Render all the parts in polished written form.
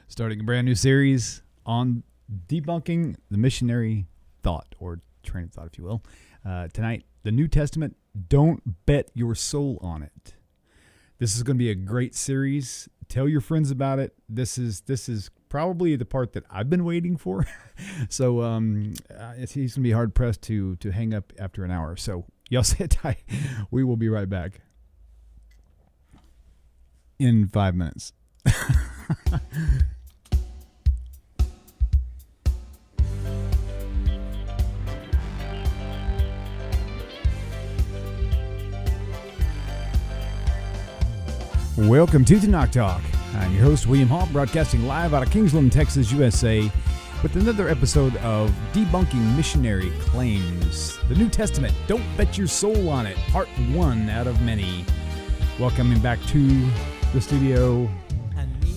Starting a brand new series on debunking the missionary thought, or train of thought, if you will. Tonight, the New Testament, don't bet your soul on it. This is going to be a great series. Tell your friends about it. This is probably the part that I've been waiting for. So he's going to be hard-pressed to hang up after an hour. So y'all sit tight. We will be right back in 5 minutes. Welcome to Tanakh Talk. I'm your host, William Hall, broadcasting live out of Kingsland, Texas, USA, with another episode of Debunking Missionary Claims. The New Testament, don't bet your soul on it, part 1 out of many. Welcoming back to the studio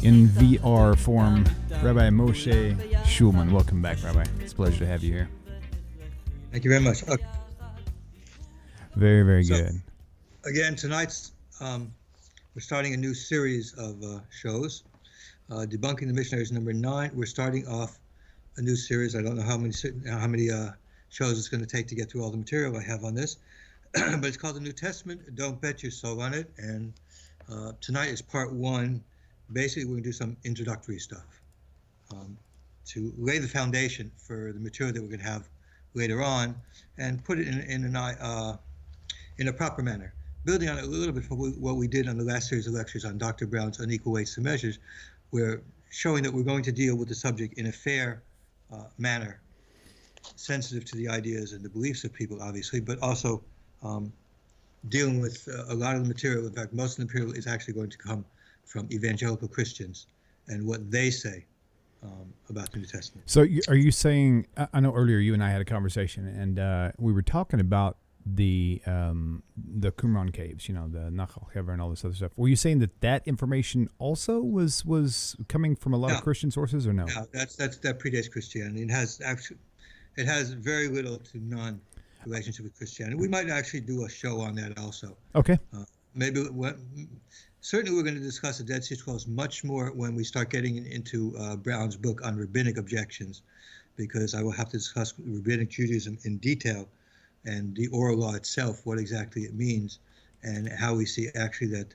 in VR form, Rabbi Moshe Schulman. Welcome back, Rabbi. It's a pleasure to have you here. Thank you very much. Very, very good. Again, tonight's we're starting a new series of shows. Debunking the Missionaries number 9. We're starting off a new series. I don't know how many shows it's going to take to get through all the material I have on this, but it's called the New Testament. Don't bet your soul on it. And tonight is part 1. Basically, we're going to do some introductory stuff to lay the foundation for the material that we're going to have later on, and put it in a proper manner. Building on it a little bit from what we did on the last series of lectures on Dr. Brown's Unequal Weights and Measures, we're showing that we're going to deal with the subject in a fair manner, sensitive to the ideas and the beliefs of people, obviously, but also dealing with a lot of the material. In fact, most of the material is actually going to come from evangelical Christians and what they say about the New Testament. So are you saying, I know earlier you and I had a conversation, and we were talking about the Qumran caves, the Nachal Hever and all this other stuff. Were you saying that information also was coming from a lot of Christian sources, or no? No, that predates Christianity. It has very little to none relationship with Christianity. We might actually do a show on that also. Okay. Certainly we're going to discuss the Dead Sea Scrolls much more when we start getting into Brown's book on rabbinic objections, because I will have to discuss rabbinic Judaism in detail and the oral law itself, what exactly it means, and how we see actually that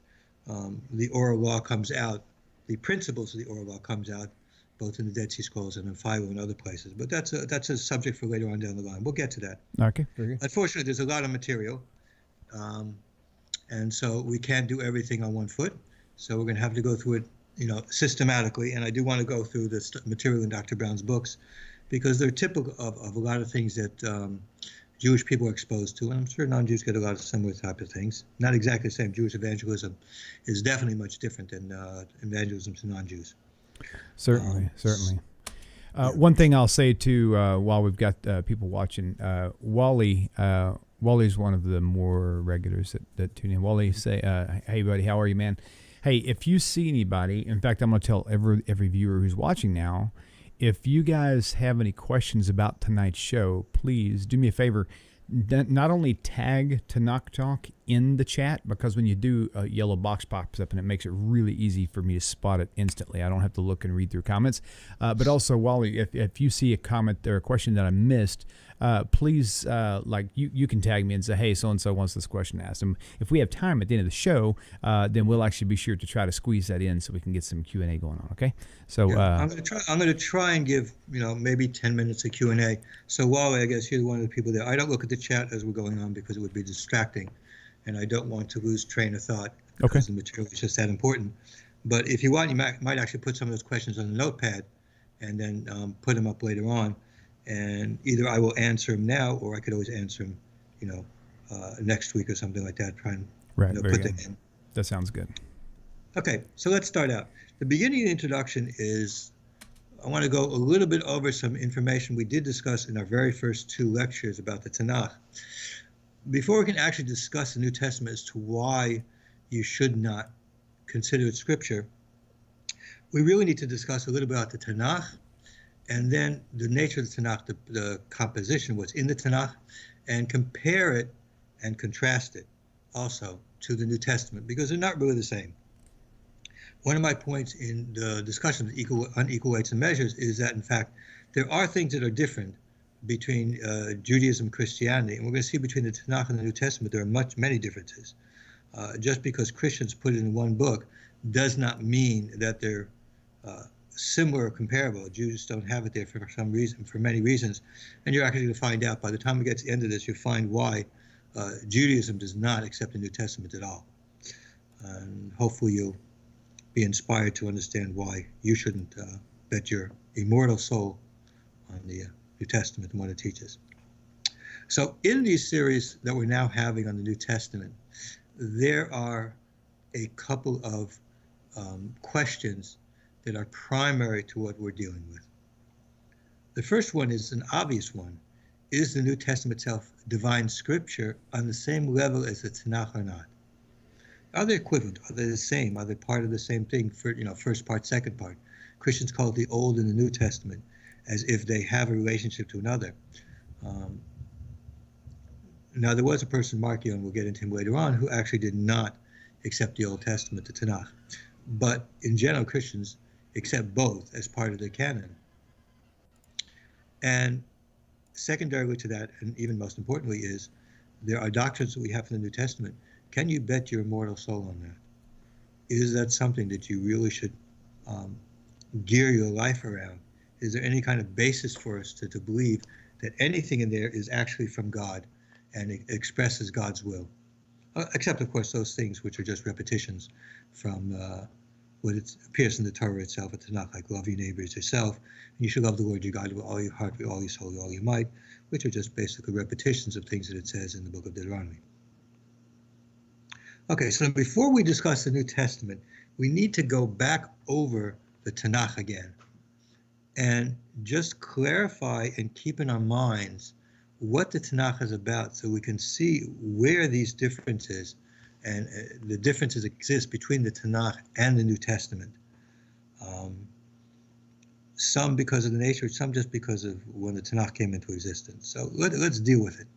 the oral law comes out, the principles of the oral law comes out, both in the Dead Sea Scrolls and in Philo and other places. But that's a subject for later on down the line. We'll get to that. Okay. Very good. Unfortunately, there's a lot of material, and so we can't do everything on one foot. So we're going to have to go through it, systematically. And I do want to go through this material in Dr. Brown's books, because they're typical of a lot of things that Jewish people are exposed to, and I'm sure non-Jews get a lot of similar type of things. Not exactly the same. Jewish evangelism is definitely much different than evangelism to non-Jews. Certainly. One thing I'll say too, while we've got people watching, Wally's one of the more regulars that tune in. Wally, say, "Hey, buddy, how are you, man? Hey, if you see anybody, in fact, I'm going to tell every viewer who's watching now, if you guys have any questions about tonight's show, please do me a favor. Not only tag Tanakh Talk in the chat, because when you do, a yellow box pops up and it makes it really easy for me to spot it instantly. I don't have to look and read through comments. But also, Wally, if you see a comment or a question that I missed, please, you can tag me and say, hey, so-and-so wants this question asked. And if we have time at the end of the show, then we'll actually be sure to try to squeeze that in so we can get some Q&A going on, okay? So I'm going to try and give, maybe 10 minutes of Q&A. So Wally, I guess you're one of the people there. I don't look at the chat as we're going on because it would be distracting, and I don't want to lose train of thought because the material is just that important. But if you want, you might actually put some of those questions on a notepad and then put them up later on. And either I will answer them now, or I could always answer them, next week or something like that. Try and put them in. That sounds good. Okay, so let's start out. The beginning of the introduction is, I want to go a little bit over some information we did discuss in our very first 2 lectures about the Tanakh. Before we can actually discuss the New Testament as to why you should not consider it scripture, we really need to discuss a little bit about the Tanakh, and then the nature of the Tanakh, the composition, what's in the Tanakh, and compare it and contrast it also to the New Testament, because they're not really the same. one of my points in the discussion of unequal weights and measures is that, in fact, there are things that are different between Judaism and Christianity. And we're going to see between the Tanakh and the New Testament, there are many differences. Just because Christians put it in one book does not mean that they're similar or comparable. Jews don't have it there for some reason, for many reasons. And you're actually going to find out by the time we get to the end of this, you'll find why Judaism does not accept the New Testament at all. And hopefully you'll be inspired to understand why you shouldn't bet your immortal soul on the New Testament and what it teaches. So in these series that we're now having on the New Testament, there are a couple of questions that are primary to what we're dealing with. The first one is an obvious one. Is the New Testament itself divine scripture on the same level as the Tanakh or not? Are they equivalent? Are they the same? Are they part of the same thing? For first part, second part. Christians call it the Old and the New Testament, as if they have a relationship to another. Now, there was a person, Mark Young, we'll get into him later on, who actually did not accept the Old Testament, the Tanakh. But in general, Christians accept both as part of their canon. And secondarily to that, and even most importantly, is there are doctrines that we have in the New Testament. Can you bet your immortal soul on that? Is that something that you really should gear your life around? Is there any kind of basis for us to believe that anything in there is actually from God and it expresses God's will? Except, of course, those things which are just repetitions from what it appears in the Torah itself. It's not like love your neighbor as yourself, and you should love the Lord your God with all your heart, with all your soul, with all your might, which are just basically repetitions of things that it says in the book of Deuteronomy. Okay, so before we discuss the New Testament, we need to go back over the Tanakh again and just clarify and keep in our minds what the Tanakh is about so we can see where these differences and the differences exist between the Tanakh and the New Testament. Some because of the nature, some just because of when the Tanakh came into existence. So let's deal with it.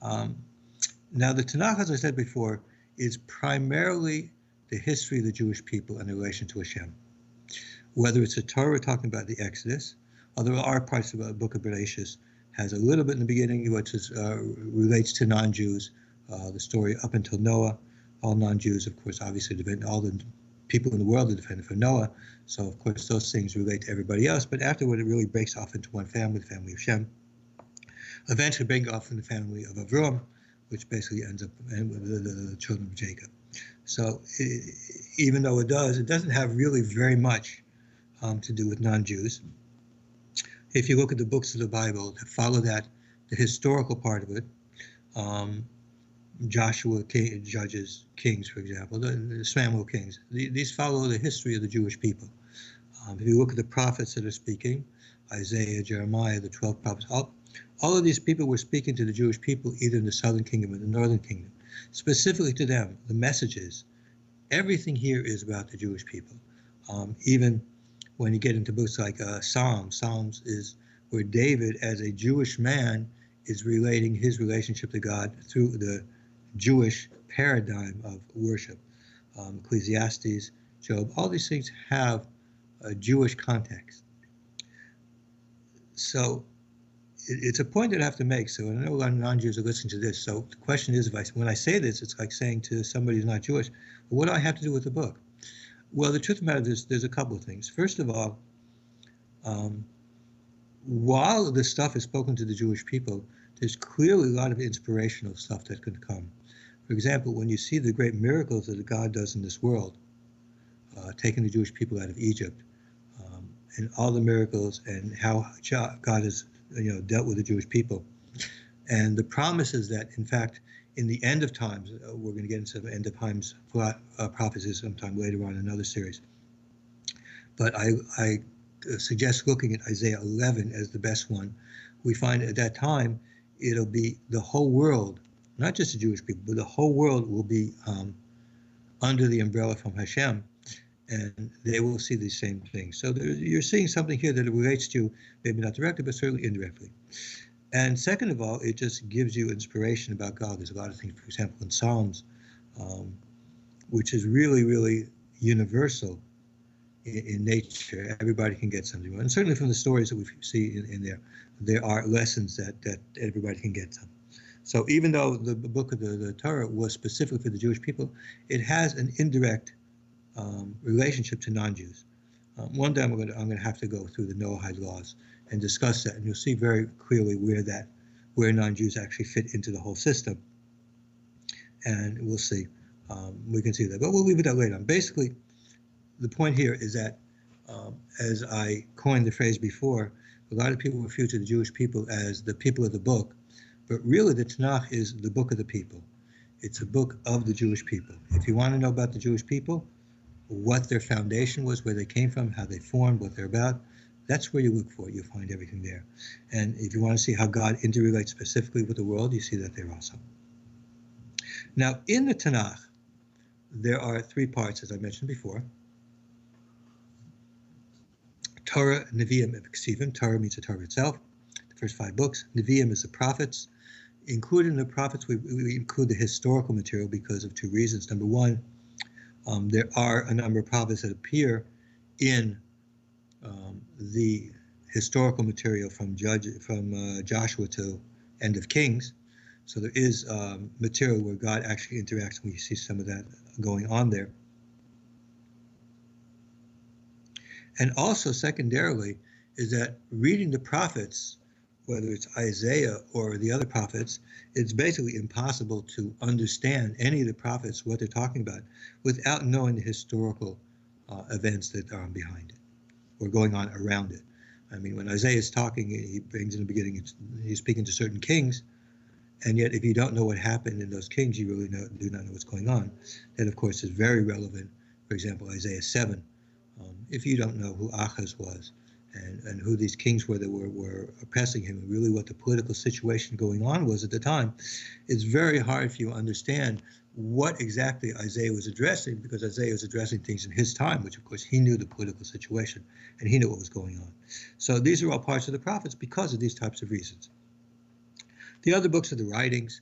Now, the Tanakh, as I said before, is primarily the history of the Jewish people in relation to Hashem. Whether it's the Torah talking about the Exodus, although there are parts of the book of Bereshit has a little bit in the beginning which is, relates to non-Jews, the story up until Noah. All non-Jews, of course, obviously depend, all the people in the world are dependent for Noah, so of course those things relate to everybody else, but afterward it really breaks off into one family, the family of Shem, eventually breaking off in the family of Avram, which basically ends up with the children of Jacob. So even though it doesn't have really very much to do with non-Jews. If you look at the books of the Bible that follow that, the historical part of it, Joshua, Judges, Kings, for example, the Samuel Kings, these follow the history of the Jewish people. If you look at the prophets that are speaking, Isaiah, Jeremiah, the 12 prophets, all of these people were speaking to the Jewish people, either in the southern kingdom or the northern kingdom. Specifically to them, the messages, everything here is about the Jewish people. Even when you get into books like Psalms is where David, as a Jewish man, is relating his relationship to God through the Jewish paradigm of worship. Ecclesiastes, Job, all these things have a Jewish context. So it's a point that I have to make. So I know a lot of non-Jews are listening to this. So the question is, when I say this, it's like saying to somebody who's not Jewish, well, what do I have to do with the book? Well, the truth of the matter is there's a couple of things. First of all, while this stuff is spoken to the Jewish people, there's clearly a lot of inspirational stuff that could come. For example, when you see the great miracles that God does in this world, taking the Jewish people out of Egypt, and all the miracles and how God has dealt with the Jewish people, and the promises that, in fact, in the end of times, we're going to get into the end of times prophecies sometime later on in another series. But I suggest looking at Isaiah 11 as the best one. We find at that time it'll be the whole world, not just the Jewish people, but the whole world will be under the umbrella from Hashem, and they will see the same things. So you're seeing something here that relates to, maybe not directly, but certainly indirectly. And second of all, it just gives you inspiration about God. There's a lot of things, for example, in Psalms, which is really, really universal in nature. Everybody can get something. And certainly from the stories that we see in there are lessons that everybody can get some. So even though the book of the Torah was specifically for the Jewish people, it has an indirect relationship to non-Jews. One day I'm going to have to go through the Noahide laws and discuss that, and you'll see very clearly where non-Jews actually fit into the whole system. And we'll see. We can see that, but we'll leave it that later on. Basically, the point here is that, as I coined the phrase before, a lot of people refer to the Jewish people as the people of the book, but really the Tanakh is the book of the people. It's a book of the Jewish people. If you want to know about the Jewish people, what their foundation was, where they came from, how they formed, what they're about, that's where you look for it. You'll find everything there. And if you want to see how God interrelates specifically with the world, you see that there also. Now, in the Tanakh, there are three parts, as I mentioned before. Torah, Nevi'im, and Ksivim. Torah means the Torah itself, the first 5 books. Nevi'im is the prophets. Included in the prophets, we include the historical material because of 2 reasons. Number one, there are a number of prophets that appear in the historical material from Joshua to end of Kings. So there is material where God actually interacts, and we see some of that going on there. And also, secondarily, is that reading the prophets, whether it's Isaiah or the other prophets, it's basically impossible to understand any of the prophets, what they're talking about, without knowing the historical events that are behind it or going on around it. I mean, when Isaiah is talking, he brings in the beginning, he's speaking to certain kings, and yet if you don't know what happened in those kings, you really do not know what's going on. That, of course, is very relevant. For example, Isaiah 7, if you don't know who Ahaz was and who these kings were that were oppressing him, and really what the political situation going on was at the time, it's very hard for you to understand what exactly Isaiah was addressing, because Isaiah was addressing things in his time, which of course he knew the political situation and he knew what was going on. So these are all parts of the prophets because of these types of reasons. The other books are the writings.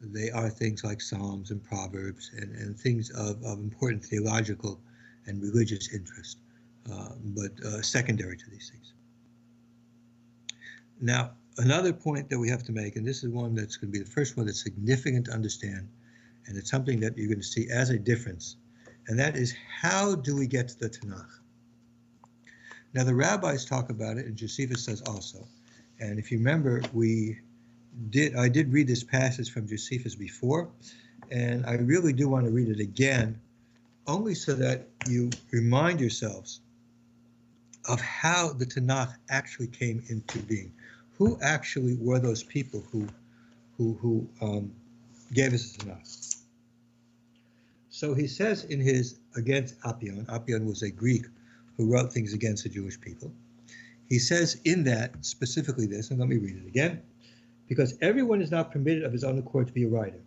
They are things like Psalms and Proverbs and things of important theological and religious interest, but secondary to these things. Now, another point that we have to make, and this is one that's going to be the first one that's significant to understand, and it's something that you're going to see as a difference, and that is, how do we get to the Tanakh? Now, the rabbis talk about it, and Josephus says also. And if you remember, I did read this passage from Josephus before, and I really do want to read it again, only so that you remind yourselves of how the Tanakh actually came into being. Who actually were those people who gave us the Tanakh? So he says in his against Apion. Apion was a Greek who wrote things against the Jewish people. He says in that specifically this, and let me read it again. Because everyone is not permitted of his own accord to be a writer,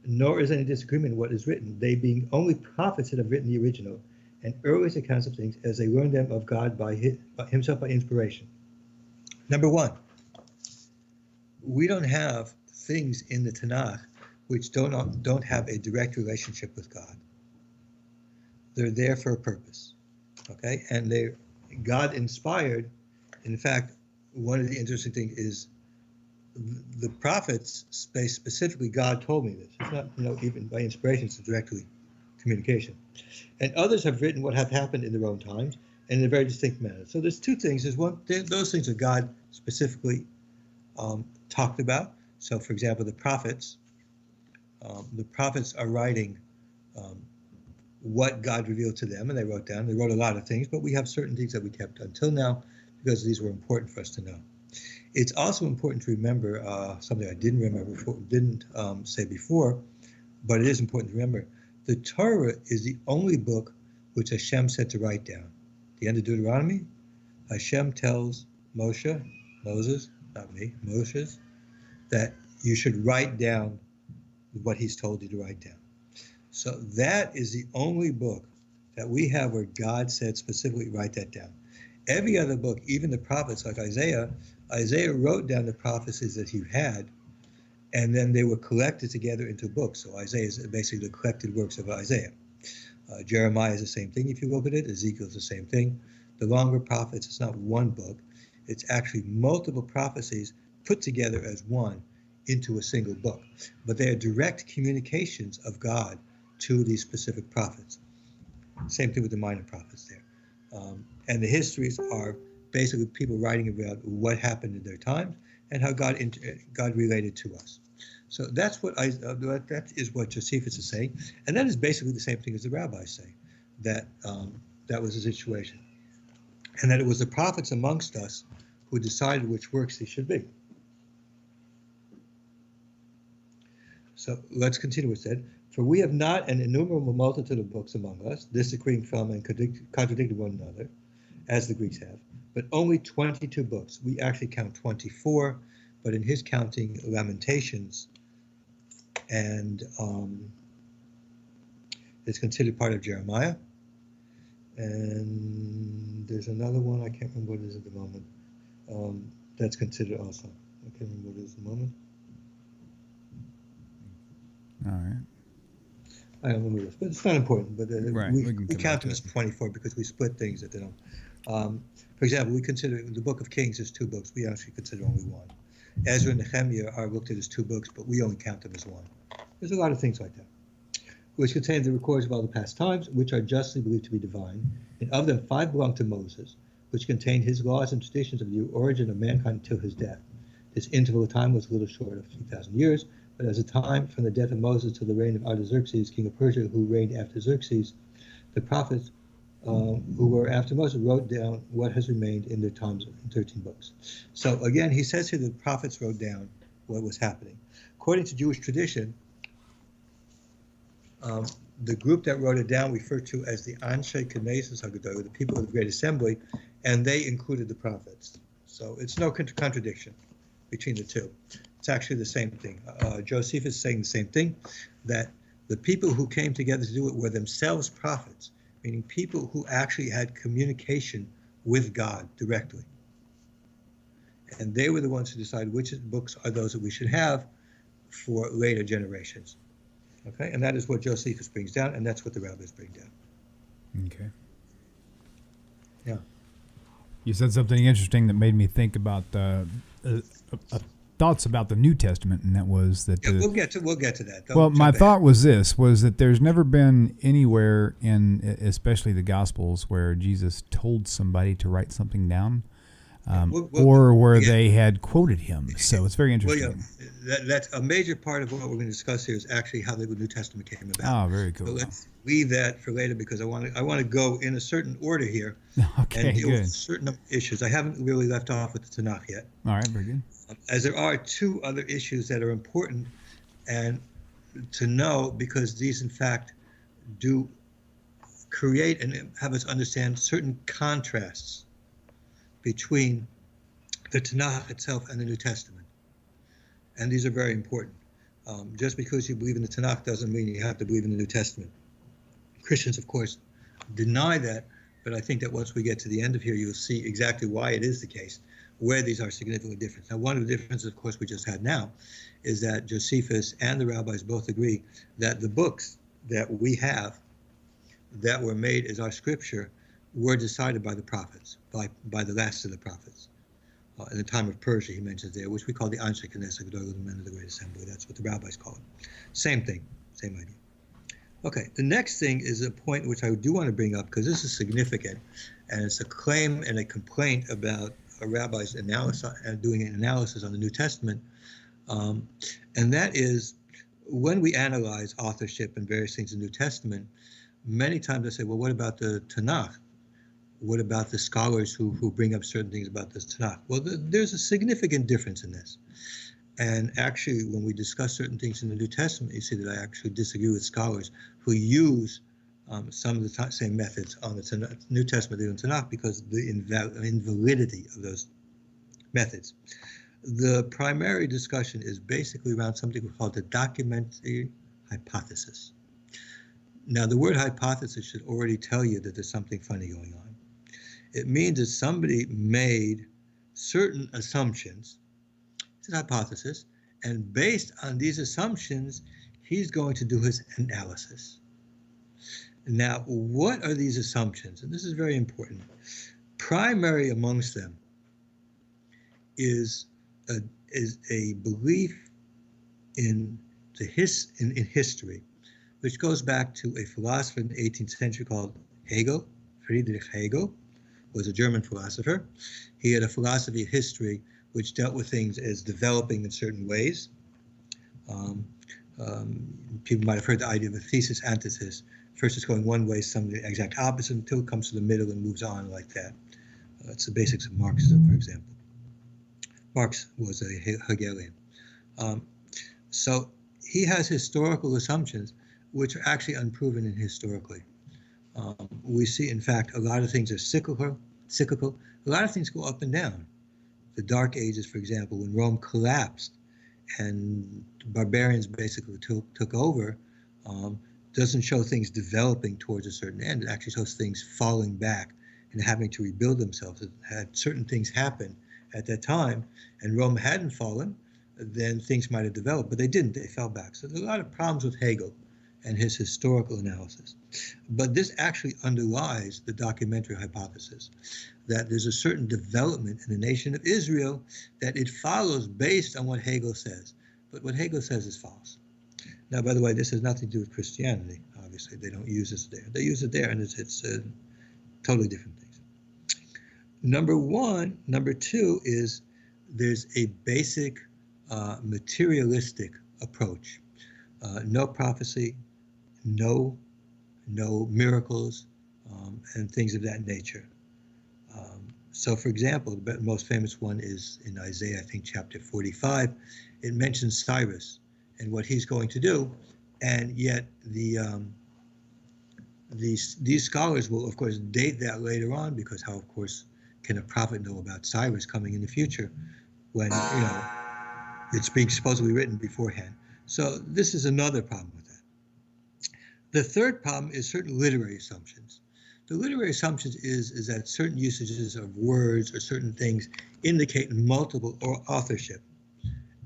nor is any disagreement in what is written, they being only prophets that have written the original and earliest accounts of things as they learned them of God by himself by inspiration. Number one, we don't have things in the Tanakh which don't have a direct relationship with God. They're there for a purpose, okay? And they're God inspired. In fact, one of the interesting things is the prophets specifically, God told me this. It's not, even by inspiration, it's directly communication. And others have written what have happened in their own times and in a very distinct manner. So there's two things. There's one, those things that God specifically talked about. So, for example, the prophets are writing what God revealed to them, and they wrote down. They wrote a lot of things, but we have certain things that we kept until now because these were important for us to know. It's also important to remember something I didn't say before, but it is important to remember. The Torah is the only book which Hashem said to write down. At the end of Deuteronomy, Hashem tells Moses, not me, Moses, that you should write down what he's told you to write down. So that is the only book that we have where God said specifically write that down. Every other book, even the prophets like Isaiah wrote down the prophecies that he had, and then they were collected together into books. So Isaiah is basically the collected works of Isaiah. Jeremiah is the same thing if you look at it. Ezekiel is the same thing. The longer prophets, it's not one book. It's actually multiple prophecies put together as one into a single book. But they are direct communications of God to these specific prophets. Same thing with the minor prophets there. And the histories are basically people writing about what happened in their times and how God related to us. So that's what that is what Josephus is saying, and that is basically the same thing as the rabbis say, that that was the situation, and that it was the prophets amongst us who decided which works they should be. So let's continue with that. For we have not an innumerable multitude of books among us, disagreeing from and contradicting one another, as the Greeks have, but only 22 books. We actually count 24, but in his counting, Lamentations, and it's considered part of Jeremiah. And there's another one, I can't remember what it is at the moment, that's considered also. I can't remember what it is at the moment. All right. I don't remember this, but it's not important. But right. we count them as 24 because we split things that they don't. For example, we consider the Book of Kings as 2 books. We actually consider only one. Ezra and Nehemiah are looked at as 2 books, but we only count them as 1. There's a lot of things like that, which contain the records of all the past times, which are justly believed to be divine. And of them 5 belong to Moses, which contain his laws and traditions of the origin of mankind until his death. This interval of time was a little short of 2,000 years, but as a time from the death of Moses to the reign of Artaxerxes, king of Persia, who reigned after Xerxes, the prophets who were after Moses wrote down what has remained in their times in 13 books. So again, he says here that the prophets wrote down what was happening. According to Jewish tradition, the group that wrote it down referred to as the Anshe Knesset HaGadol, the people of the Great Assembly, and they included the prophets. So it's no contradiction between the two. It's actually the same thing. Josephus is saying the same thing, that the people who came together to do it were themselves prophets, meaning people who actually had communication with God directly. And they were the ones who decided which books are those that we should have for later generations. Okay, and that is what Josephus brings down, and that's what the rabbis bring down. Okay. Yeah. You said something interesting that made me think about thoughts about the New Testament, and that was that. Yeah, we'll get to that. Well, my thought was that there's never been anywhere in, especially the Gospels, where Jesus told somebody to write something down, or where they had quoted him. So it's very interesting. Well, yeah, that's a major part of what we're going to discuss here is actually how the New Testament came about. Oh, very cool. So let's leave that for later because I want to go in a certain order here okay, and deal good. with certain issues. I haven't really left off with the Tanakh yet. All right, very good. As there are 2 other issues that are important and to know because these in fact do create and have us understand certain contrasts between the Tanakh itself and the New Testament. And these are very important. Just because you believe in the Tanakh doesn't mean you have to believe in the New Testament. Christians, of course, deny that, but I think that once we get to the end of here, you'll see exactly why it is the case, where these are significantly different. Now, one of the differences, of course, we just had now is that Josephus and the rabbis both agree that the books that we have that were made as our scripture were decided by the prophets, by the last of the prophets. In the time of Persia, he mentions there, which we call the Anshe Knesset HaGadol, the men of the Great Assembly. That's what the rabbis call it. Same thing, same idea. Okay, the next thing is a point which I do want to bring up because this is significant, and it's a claim and a complaint about a rabbi's analysis and doing an analysis on the New Testament, and that is when we analyze authorship and various things in the New Testament, many times I say, well, what about the Tanakh? What about the scholars who bring up certain things about the Tanakh? Well, there's a significant difference in this. And actually, when we discuss certain things in the New Testament, you see that I actually disagree with scholars who use some of the same methods on the New Testament and the Tanakh because of the invalidity of those methods. The primary discussion is basically around something called the documentary hypothesis. Now, the word hypothesis should already tell you that there's something funny going on. It means that somebody made certain assumptions. It's a hypothesis, and based on these assumptions, he's going to do his analysis. Now, what are these assumptions? And this is very important. Primary amongst them is a belief in in history, which goes back to a philosopher in the 18th century called Hegel. Friedrich Hegel was a German philosopher. He had a philosophy of history which dealt with things as developing in certain ways. People might have heard the idea of a thesis antithesis. First it's going one way, some the exact opposite, until it comes to the middle and moves on like that. It's the basics of Marxism, for example. Marx was a Hegelian. So he has historical assumptions which are actually unproven in historically. We see, in fact, a lot of things are cyclical. A lot of things go up and down. The Dark Ages, for example, when Rome collapsed and barbarians basically took over, doesn't show things developing towards a certain end. It actually shows things falling back and having to rebuild themselves. It had certain things happen at that time, and Rome hadn't fallen, then things might have developed, but they didn't. They fell back. So there's a lot of problems with Hegel and his historical analysis. But this actually underlies the documentary hypothesis that there's a certain development in the nation of Israel that it follows based on what Hegel says. But what Hegel says is false. Now, by the way, this has nothing to do with Christianity. Obviously, they don't use this there. They use it there, and it's totally different things. Number one. Number two is there's a basic materialistic approach. No prophecy, no miracles, and things of that nature. So, for example, the most famous one is in Isaiah, I think, chapter 45. It mentions Cyrus and what he's going to do, and yet these scholars will, of course, date that later on, because how, of course, can a prophet know about Cyrus coming in the future when it's being supposedly written beforehand? So this is another problem with that. The third problem is certain literary assumptions. The literary assumptions is that certain usages of words or certain things indicate multiple authorship,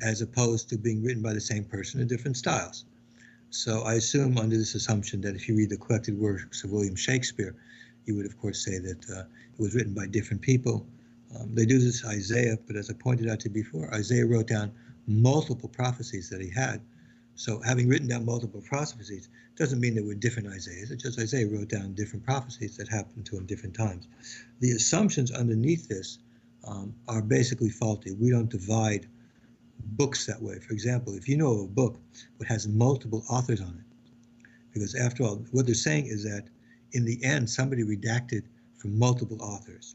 as opposed to being written by the same person in different styles. So I assume under this assumption that if you read the collected works of William Shakespeare, you would, of course, say that it was written by different people. They do this Isaiah, but as I pointed out to you before, Isaiah wrote down multiple prophecies that he had. So having written down multiple prophecies doesn't mean there were different Isaiahs. It's just Isaiah wrote down different prophecies that happened to him different times. The assumptions underneath this are basically faulty. We don't divide books that way. For example, if you know of a book that has multiple authors on it, because after all, what they're saying is that in the end, somebody redacted from multiple authors.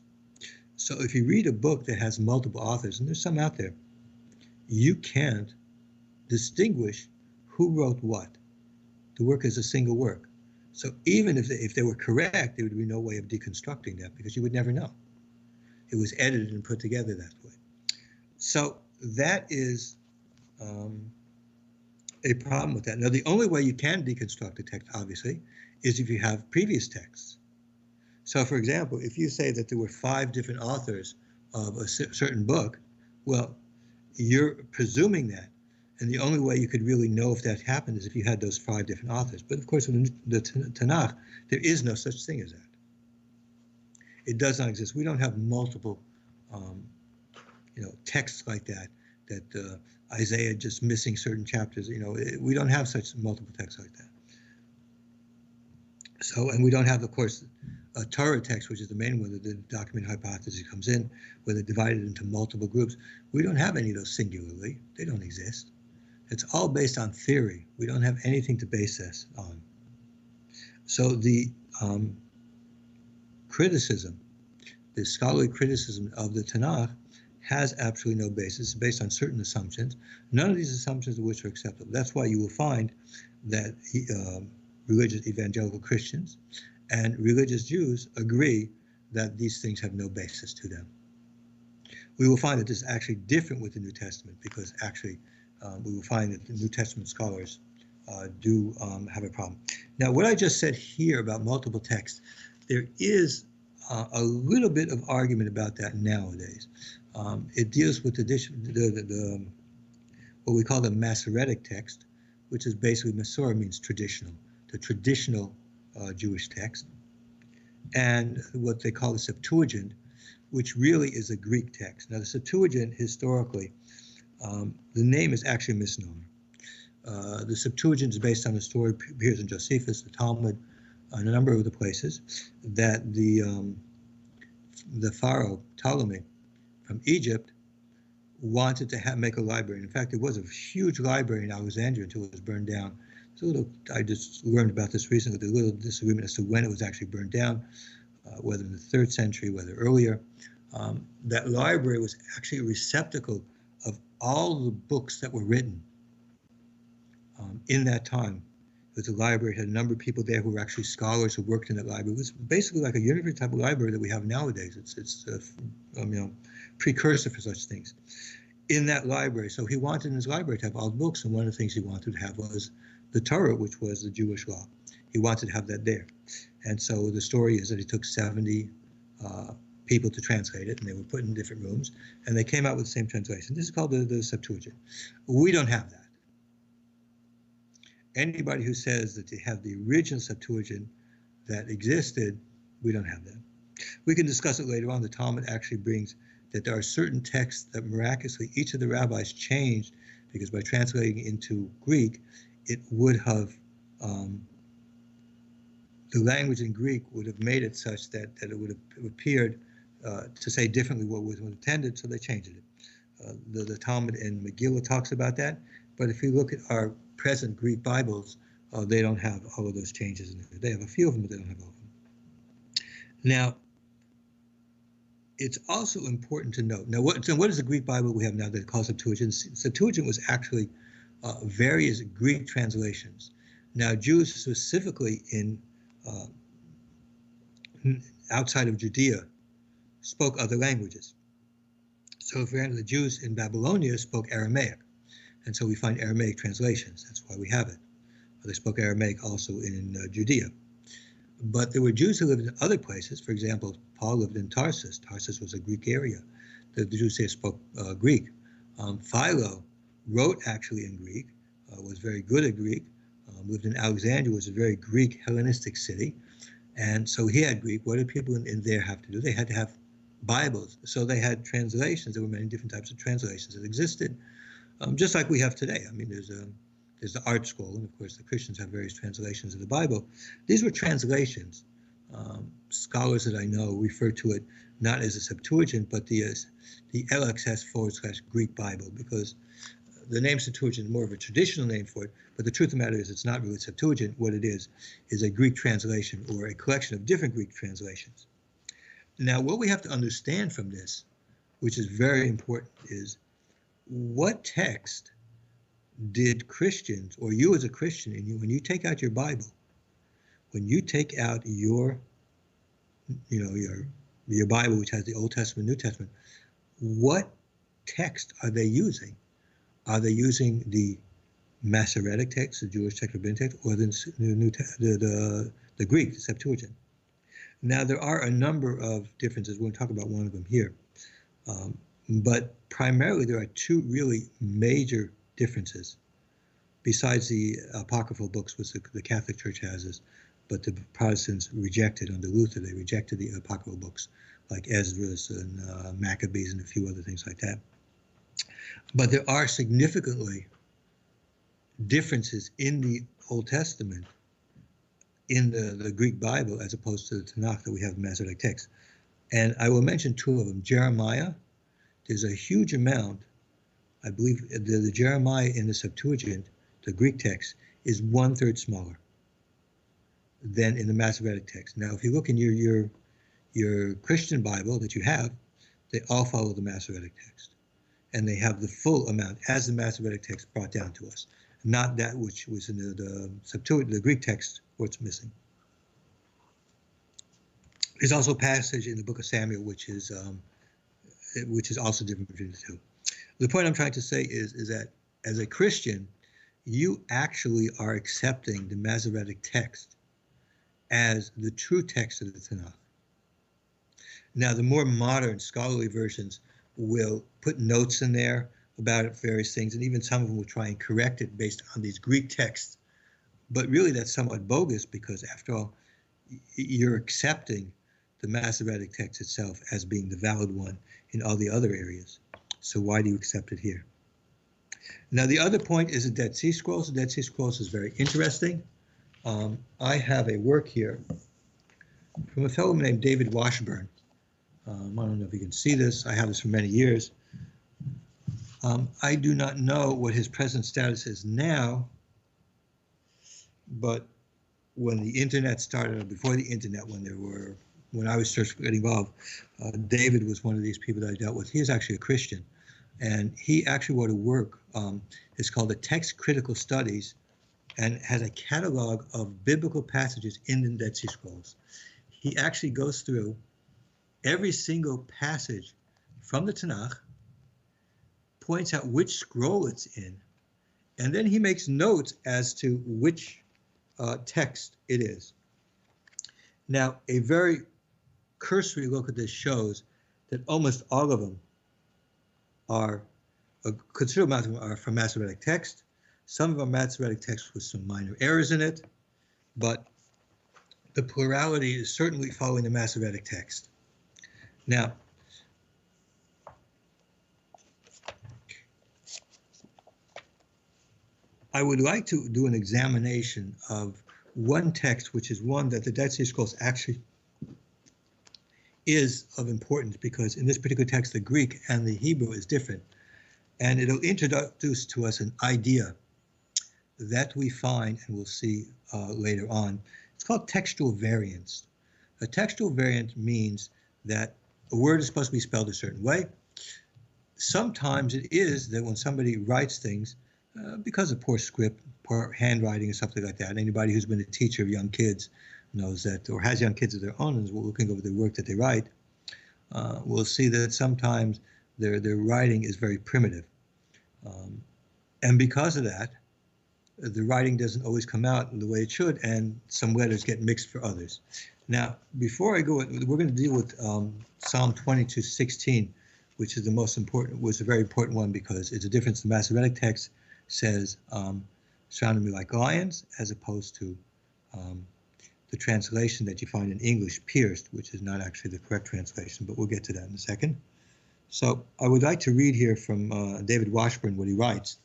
So if you read a book that has multiple authors, and there's some out there, you can't distinguish who wrote what. The work is a single work. So even if they were correct, there would be no way of deconstructing that, because you would never know. It was edited and put together that way. So that is a problem with that. Now, the only way you can deconstruct a text, obviously, is if you have previous texts. So, for example, if you say that there were 5 different authors of a certain book, well, you're presuming that. And the only way you could really know if that happened is if you had those 5 different authors. But of course, in the Tanakh, there is no such thing as that. It does not exist. We don't have multiple, texts like that. That Isaiah just missing certain chapters. We don't have such multiple texts like that. So, and we don't have, of course, a Torah text, which is the main one that the document hypothesis comes in, where they're divided into multiple groups. We don't have any of those singularly. They don't exist. It's all based on theory. We don't have anything to base this on. So the criticism, the scholarly criticism of the Tanakh has absolutely no basis. It's based on certain assumptions, none of these assumptions of which are acceptable. That's why you will find that religious evangelical Christians and religious Jews agree that these things have no basis to them. We will find that this is actually different with the New Testament, because actually we will find that the New Testament scholars do have a problem. Now, what I just said here about multiple texts, there is a little bit of argument about that nowadays. It deals with the what we call the Masoretic text, which is basically, Masorah means traditional, the traditional Jewish text, and what they call the Septuagint, which really is a Greek text. Now, the Septuagint, historically, the name is actually a misnomer. The Septuagint is based on a story appears in Josephus, the Talmud, and a number of other places, that the pharaoh Ptolemy from Egypt wanted to make a library. In fact, there was a huge library in Alexandria until it was burned down. I just learned about this recently. There's a little disagreement as to when it was actually burned down, whether in the 3rd century, whether earlier. That library was actually a receptacle of all the books that were written in that time. It was a library, it had a number of people there who were actually scholars who worked in that library. It was basically like a university type of library that we have nowadays. It's precursor for such things. In that library, so he wanted in his library to have all the books, and one of the things he wanted to have was the Torah, which was the Jewish law. He wanted to have that there. And so the story is that he took 70 people to translate it, and they were put in different rooms, and they came out with the same translation. This is called the Septuagint. We don't have that. Anybody who says that they have the original Septuagint that existed, we don't have that. We can discuss it later on. The Talmud actually brings that there are certain texts that miraculously each of the rabbis changed, because by translating into Greek, it would have, the language in Greek would have made it such that it would have appeared to say differently what was intended, so they changed it. The Talmud in Megillah talks about that, but if you look at our present Greek Bibles, they don't have all of those changes in it. They have a few of them, but they don't have all of them. Now, it's also important to note, now what is the Greek Bible we have now that calls Septuagint? Septuagint was actually various Greek translations. Now, Jews specifically in outside of Judea spoke other languages. So, for example, the Jews in Babylonia spoke Aramaic, and so we find Aramaic translations. That's why we have it. They spoke Aramaic also in Judea. But there were Jews who lived in other places. For example, Paul lived in Tarsus. Tarsus was a Greek area. The Jews there spoke Greek. Philo wrote actually in Greek, was very good at Greek, lived in Alexandria, was a very Greek Hellenistic city. And so he had Greek. What did people in there have to do? They had to have Bibles. So they had translations. There were many different types of translations that existed, just like we have today. I mean, there's the Art Scroll, and of course the Christians have various translations of the Bible. These were translations. Scholars that I know refer to it not as a Septuagint, but the LXS/Greek Bible, because the name Septuagint is more of a traditional name for it, but the truth of the matter is it's not really Septuagint. What it is a Greek translation or a collection of different Greek translations. Now, what we have to understand from this, which is very important, is what text did Christians, or you as a Christian, when you take out your Bible, when you take out your Bible, which has the Old Testament, New Testament, what text are they using? Are they using the Masoretic text, the Jewish text, rabbinic text, or the Greek, the Septuagint? Now, there are a number of differences. We're going to talk about one of them here. But primarily, there are two really major differences, besides the apocryphal books which the Catholic Church has, but the Protestants rejected under Luther. They rejected the apocryphal books like Esdras and Maccabees and a few other things like that. But there are significantly differences in the Old Testament, in the Greek Bible, as opposed to the Tanakh that we have in Masoretic text. And I will mention two of them. Jeremiah, there's a huge amount. I believe the Jeremiah in the Septuagint, the Greek text, is 1/3 smaller than in the Masoretic text. Now, if you look in your Christian Bible that you have, they all follow the Masoretic text, and they have the full amount as the Masoretic text brought down to us, not that which was in the Septuagint, the Greek text, what's missing. There's also a passage in the book of Samuel which is also different between the two. The point I'm trying to say is that as a Christian, you actually are accepting the Masoretic text as the true text of the Tanakh. Now, the more modern scholarly versions will put notes in there about various things, and even some of them will try and correct it based on these Greek texts. But really, that's somewhat bogus, because after all, you're accepting the Masoretic text itself as being the valid one in all the other areas. So why do you accept it here? Now, the other point is the Dead Sea Scrolls. The Dead Sea Scrolls is very interesting. I have a work here from a fellow named David Washburn. I don't know if you can see this. I have this for many years. I do not know what his present status is now, but when the internet started, or before the internet, when I was first getting involved, David was one of these people that I dealt with. He is actually a Christian, and he actually wrote a work. It's called the Text Critical Studies, and has a catalog of biblical passages in the Dead Sea Scrolls. He actually goes through every single passage from the Tanakh, points out which scroll it's in, and then he makes notes as to which text it is. Now, a very cursory look at this shows that almost all of them are, a considerable amount of them are from Masoretic text. Some of them are Masoretic text with some minor errors in it, but the plurality is certainly following the Masoretic text. Now, I would like to do an examination of one text, which is one that the Dead Sea Scrolls actually is of importance, because in this particular text, the Greek and the Hebrew is different. And it'll introduce to us an idea that we find, and we'll see later on. It's called textual variance. A textual variant means that a word is supposed to be spelled a certain way. Sometimes it is that when somebody writes things, because of poor script, poor handwriting, or something like that. Anybody who's been a teacher of young kids knows that, or has young kids of their own and is looking over the work that they write, will see that sometimes their writing is very primitive. And because of that, the writing doesn't always come out the way it should, and some letters get mixed for others. Now, before I go, we're going to deal with Psalm 22:16, which is the most important, was a very important one, because it's a difference. The Masoretic text says, surrounded me like lions, as opposed to the translation that you find in English, pierced, which is not actually the correct translation, but we'll get to that in a second. So I would like to read here from David Washburn what he writes.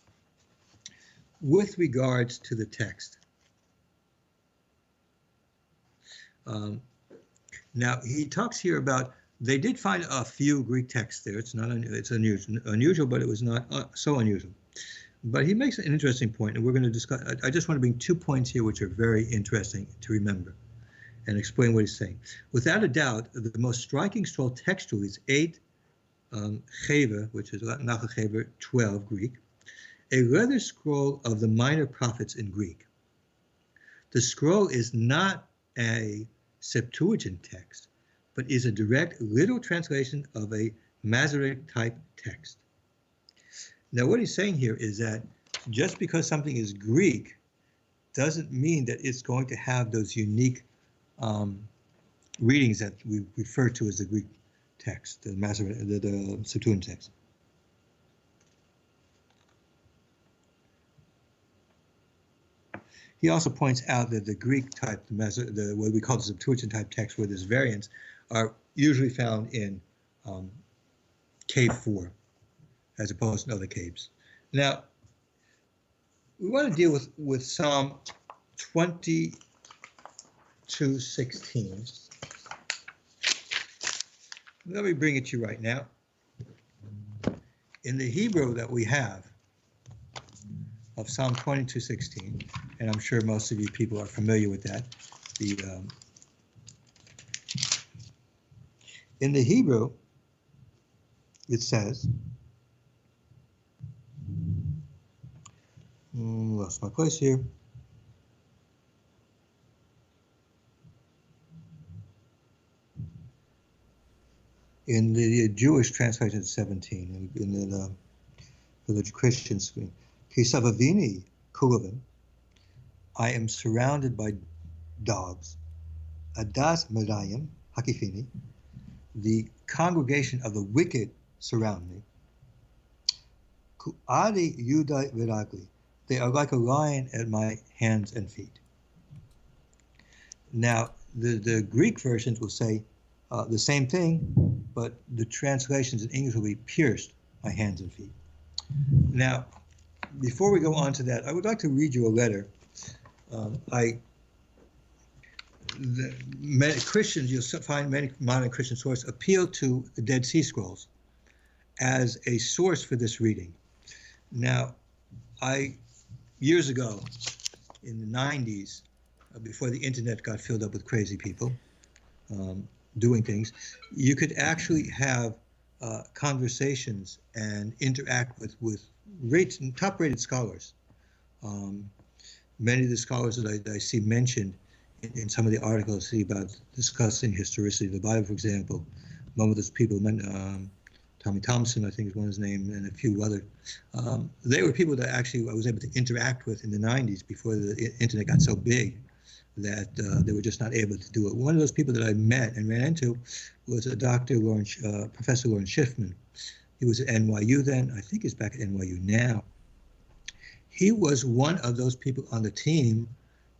With regards to the text. Now, he talks here about, they did find a few Greek texts there. It's unusual, but it was not so unusual. But he makes an interesting point, and we're going to discuss. I just want to bring 2 points here which are very interesting to remember and explain what he's saying. Without a doubt, the most striking scroll textually is 8 Cheva, which is Nachal Cheva 12 Greek, a leather scroll of the minor prophets in Greek. The scroll is not a Septuagint text, but is a direct literal translation of a Masoretic type text. Now, what he's saying here is that just because something is Greek doesn't mean that it's going to have those unique readings that we refer to as the Greek text, the Septuagint text. He also points out that the Greek type, what we call the Septuagint type text, where there's variants, are usually found in cave 4, as opposed to other caves. Now, we want to deal with Psalm 22:16. Let me bring it to you right now. In the Hebrew that we have of Psalm 22:16, and I'm sure most of you people are familiar with that. In the Hebrew, it says, lost my place here. In the Jewish translation, it's 17. For the Christian screen, Kisavavini Kulavim, I am surrounded by dogs. Adas Merayim Hakifini, the congregation of the wicked surround me. Ku'adi Yudai Viragli, they are like a lion at my hands and feet. Now, The Greek versions will say the same thing, but the translations in English will be pierced my hands and feet. Now, before we go on to that, I would like to read you a letter. Christians, you'll find many modern Christian sources appeal to the Dead Sea Scrolls as a source for this reading. Now, years ago, in the 90s, before the internet got filled up with crazy people doing things, you could actually have conversations and interact with top-rated scholars. Many of the scholars that I see mentioned in some of the articles I see about discussing historicity of the Bible, for example, one of those people, Tommy Thompson, I think is one of his name, and a few other. They were people that actually I was able to interact with in the 90s before the internet got so big that they were just not able to do it. One of those people that I met and ran into was a Professor Lawrence Schiffman. He was at NYU then. I think he's back at NYU now. He was one of those people on the team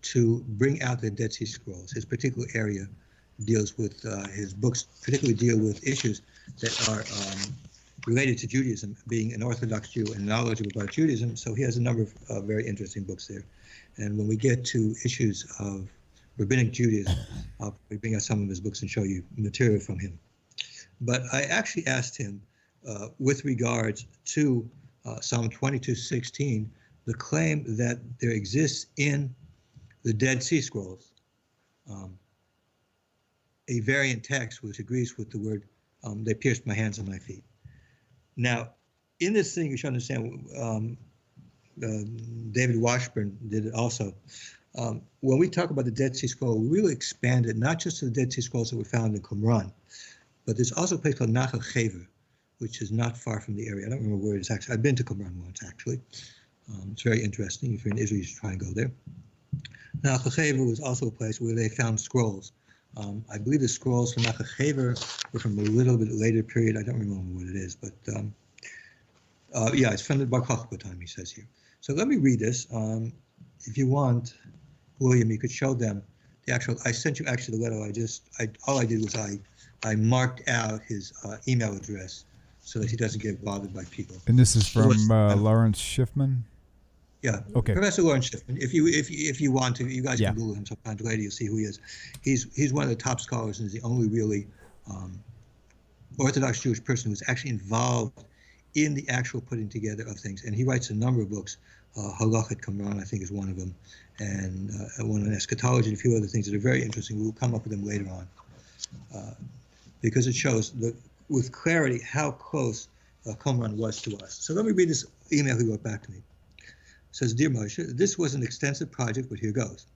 to bring out the Dead Sea Scrolls. His particular area deals with, his books particularly deal with issues that are related to Judaism, being an Orthodox Jew and knowledgeable about Judaism. So he has a number of very interesting books there. And when we get to issues of rabbinic Judaism, I'll bring out some of his books and show you material from him. But I actually asked him, with regards to Psalm 22:16, the claim that there exists in the Dead Sea Scrolls a variant text which agrees with the word, they pierced my hands and my feet. Now, in this thing, you should understand, David Washburn did it also. When we talk about the Dead Sea Scroll, we really expand it, not just to the Dead Sea Scrolls that were found in Qumran, but there's also a place called Nachal Chever, which is not far from the area. I don't remember where it is actually. I've been to Qumran once, actually. It's very interesting. If you're in Israel, you should try and go there. Nachal Chever was also a place where they found scrolls. I believe the scrolls from Nachal Chever were from a little bit later period. I don't remember what it is, but yeah, it's from the Bar Kokhba time, he says here. So let me read this. If you want, William, you could show them the actual. I sent you actually the letter. All I did was I marked out his email address so that he doesn't get bothered by people. And this is from Lawrence Schiffman? Yeah. Okay. Professor Lawrence Schiffman. If you want to, you guys can Google him sometime later. You'll see who he is. He's one of the top scholars and is the only really Orthodox Jewish person who's actually involved in the actual putting together of things. And he writes a number of books. Halachat Qumran, I think, is one of them, and one on eschatology and a few other things that are very interesting. We'll come up with them later on, because it shows with clarity how close Qumran was to us. So let me read this email he wrote back to me. It says, Dear Moshe, this was an extensive project, but here goes.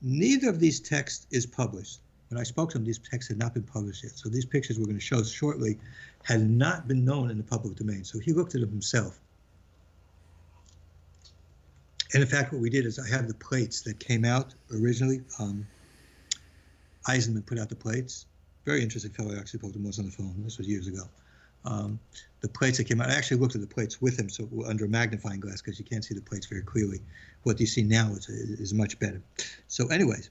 Neither of these texts is published. When I spoke to him, these texts had not been published yet. So these pictures we're going to show shortly had not been known in the public domain. So he looked at them himself. And in fact, what we did is I have the plates that came out originally. Eisenman put out the plates. Very interesting fellow. I actually spoke to him once on the phone. This was years ago. The plates that came out, I actually looked at the plates with him, so under a magnifying glass, because you can't see the plates very clearly. What you see now is much better. So anyways,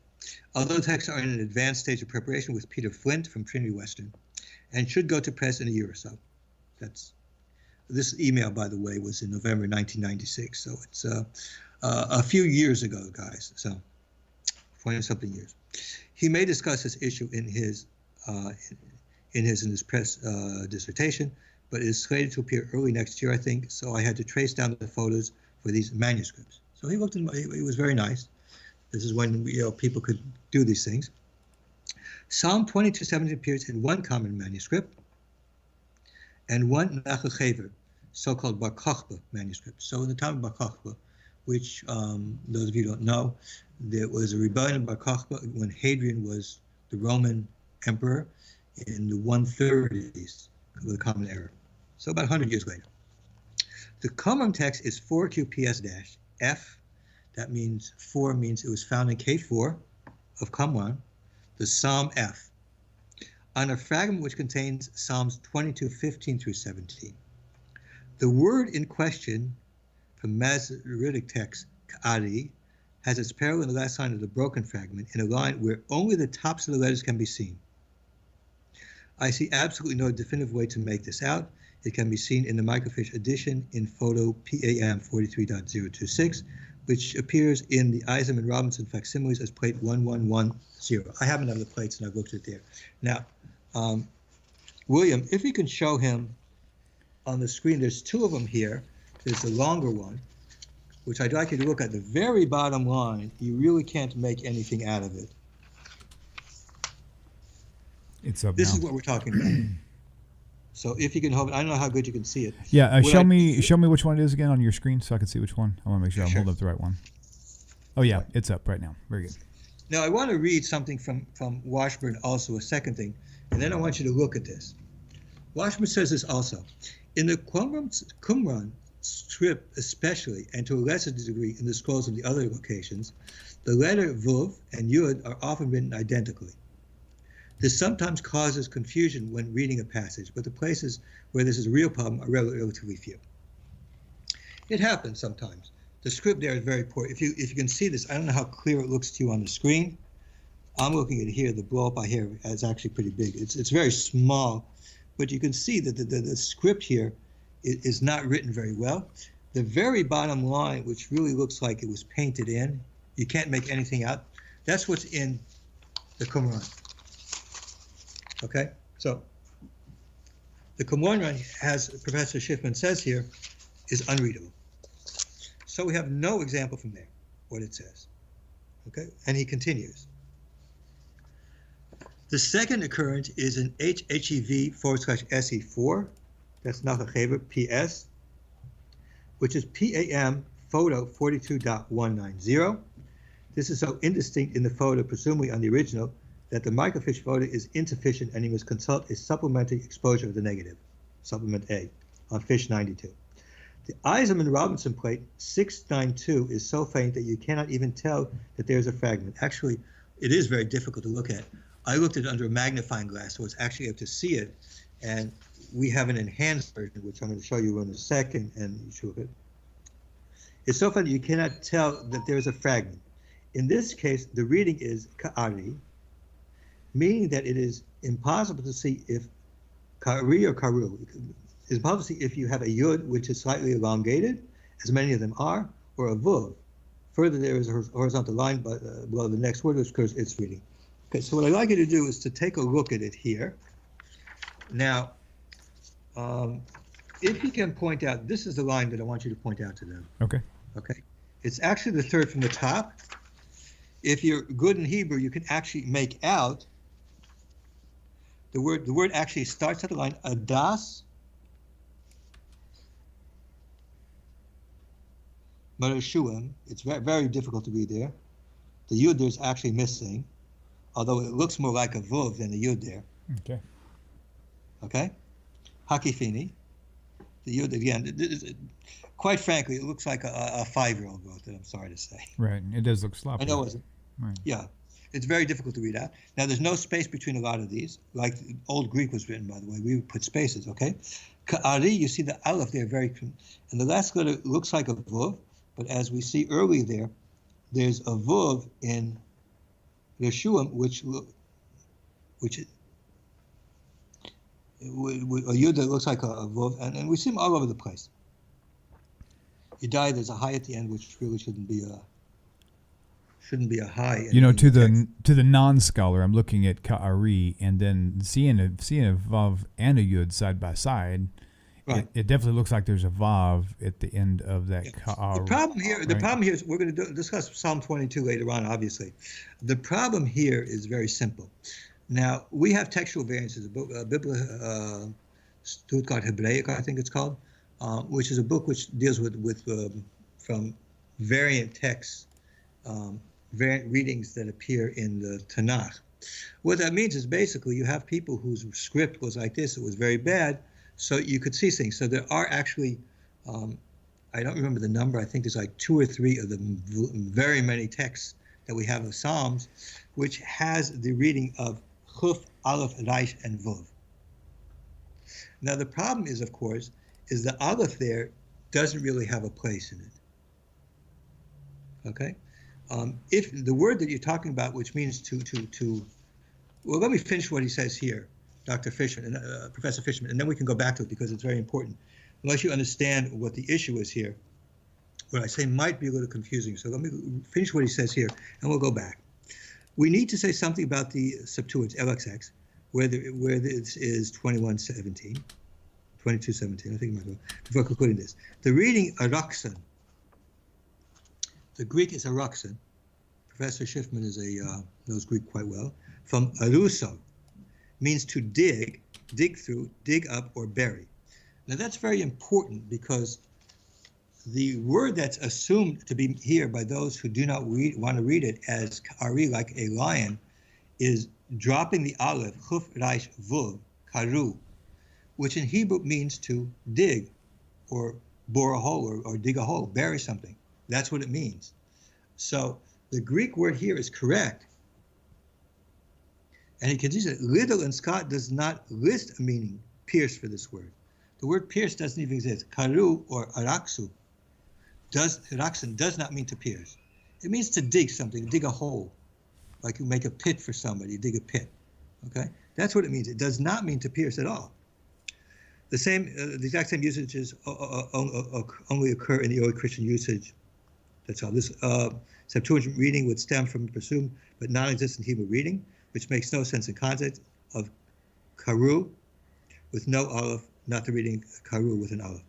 although texts are in an advanced stage of preparation with Peter Flint from Trinity Western, and should go to press in a year or so. This email, by the way, was in November 1996, so it's a few years ago, guys, so 20-something years. He may discuss this issue in his press dissertation, but it is slated to appear early next year, I think. So I had to trace down the photos for these manuscripts. So he looked. He was very nice. This is when people could do these things. Psalm 22:17 appears in one common manuscript and one Nachal Chever, so-called Bar Kokhba manuscript. So in the time of Bar Kokhba, which those of you who don't know, there was a rebellion of Bar Kokhba when Hadrian was the Roman emperor in the 130s of the Common Era, so about 100 years later. The Qumran text is 4QPS-F. That means 4 means it was found in K4 of Qumran, the Psalm F, on a fragment which contains Psalms 22:15 through 17. The word in question from Masoretic text, Ka'ari, has its parallel in the last line of the broken fragment in a line where only the tops of the letters can be seen. I see absolutely no definitive way to make this out. It can be seen in the microfiche edition in photo PAM 43.026, which appears in the Eisenman Robinson facsimiles as plate 1110. I have another plates and I've looked at there. Now, William, if you can show him on the screen, there's two of them here. There's the longer one, which I'd like you to look at. The very bottom line, you really can't make anything out of it. It's up This now. is what we're talking about. So if you can hold it, I don't know how good you can see it. Yeah, show me which one it is again on your screen so I can see which one. I want to make sure I'm Sure. holding up the right one. Oh yeah, it's up right now. Very good. Now I want to read something from Washburn also, a second thing, and then I want you to look at this. Washburn says this also. In the Qumran script especially, and to a lesser degree in the scrolls of the other locations, the letter Vuv and Yud are often written identically. This sometimes causes confusion when reading a passage, but the places where this is a real problem are relatively few. It happens sometimes. The script there is very poor. If you can see this, I don't know how clear it looks to you on the screen. I'm looking at it here. The blow up I hear is actually pretty big. It's very small, but you can see that the script here is not written very well. The very bottom line, which really looks like it was painted in, you can't make anything out. That's what's in the Qumran. Okay, so the Qumran, as Professor Schiffman says here, is unreadable. So we have no example from there, what it says. Okay, and he continues. The second occurrence is in HEV/SE4, that's Nachgeber PS, which is PAM photo 42.190. This is so indistinct in the photo, presumably on the original, that the microfiche photo is insufficient and you must consult a supplementary exposure of the negative, supplement A, on fiche 92. The Eisenman Robinson plate 692 is so faint that you cannot even tell that there's a fragment. Actually, it is very difficult to look at. I looked at it under a magnifying glass, so it's actually able to see it, and we have an enhanced version, which I'm going to show you in a second, and you show it. It's so faint that you cannot tell that there's a fragment. In this case, the reading is Ka'ari, meaning that it is impossible to see if Ka'ari or Karu. It's impossible to see if you have a Yud, which is slightly elongated, as many of them are, or a Vuv. Further, there is a horizontal line below the next word, which occurs its reading. Okay, so what I'd like you to do is to take a look at it here. Now, if you can point out, this is the line that I want you to point out to them. Okay. Okay. It's actually the third from the top. If you're good in Hebrew, you can actually make out the word actually starts at the line Adas Marashuim. It's very, very difficult to read there. The Yud there is actually missing, although it looks more like a Vuv than a Yud there. Okay. Okay? Hakifini. The Yud again. Quite frankly, it looks like a 5-year-old wrote it, I'm sorry to say. Right. It does look sloppy. I know it isn't. Right. Yeah. It's very difficult to read out. Now, there's no space between a lot of these. Like Old Greek was written, by the way. We would put spaces, okay? Ka'ari, you see the aleph there, and the last letter looks like a vuv, but as we see early there, there's a vuv in Yeshuam, which a yud that looks like a vuv, and we see them all over the place. Yedai, there's a high at the end, which really shouldn't be a high. You know, to the non-scholar, I'm looking at Ka'ari and then seeing a Vav and a Yud side by side. Right. It definitely looks like there's a Vav at the end of that Ka'ari. The problem here is we're going to discuss Psalm 22 later on, obviously. The problem here is very simple. Now, we have textual variances, a book, Biblia Stuttgart Hebraic, I think it's called, which is a book which deals with from variant texts, variant readings that appear in the Tanakh. What that means is basically you have people whose script was like this, it was very bad, so you could see things. So there are actually, I don't remember the number, I think there's like 2 or 3 of the very many texts that we have of Psalms, which has the reading of Chuf, Aleph, Reish, and Vuv. Now the problem is, of course, is the Aleph there doesn't really have a place in it. Okay? If the word that you're talking about, which means well, let me finish what he says here, Dr. Fishman, Professor Fishman, and then we can go back to it because it's very important. Unless you understand what the issue is here, what I say might be a little confusing. So let me finish what he says here, and we'll go back. We need to say something about the Septuagint, LXX, where this is 22:17, I think it might be, before concluding this. The reading araxon, the Greek is araxon. Professor Schiffman knows Greek quite well. From aruso, means to dig through, dig up, or bury. Now that's very important because the word that's assumed to be here by those who do not want to read it as ari, like a lion, is dropping the aleph, chuf, reish, vuv, karu, which in Hebrew means to dig or bore a hole or dig a hole, bury something. That's what it means. So the Greek word here is correct. And he continues that Liddell and Scott does not list a meaning, pierce, for this word. The word pierce doesn't even exist. Karu or araxu, araxon does not mean to pierce. It means to dig something, dig a hole. Like you make a pit for somebody, you dig a pit. Okay? That's what it means. It does not mean to pierce at all. The exact same usages only occur in the early Christian usage. That's all. This Septuagint reading would stem from presumed but non-existent Hebrew reading, which makes no sense in context of karu with no aleph, not the reading karu with an aleph.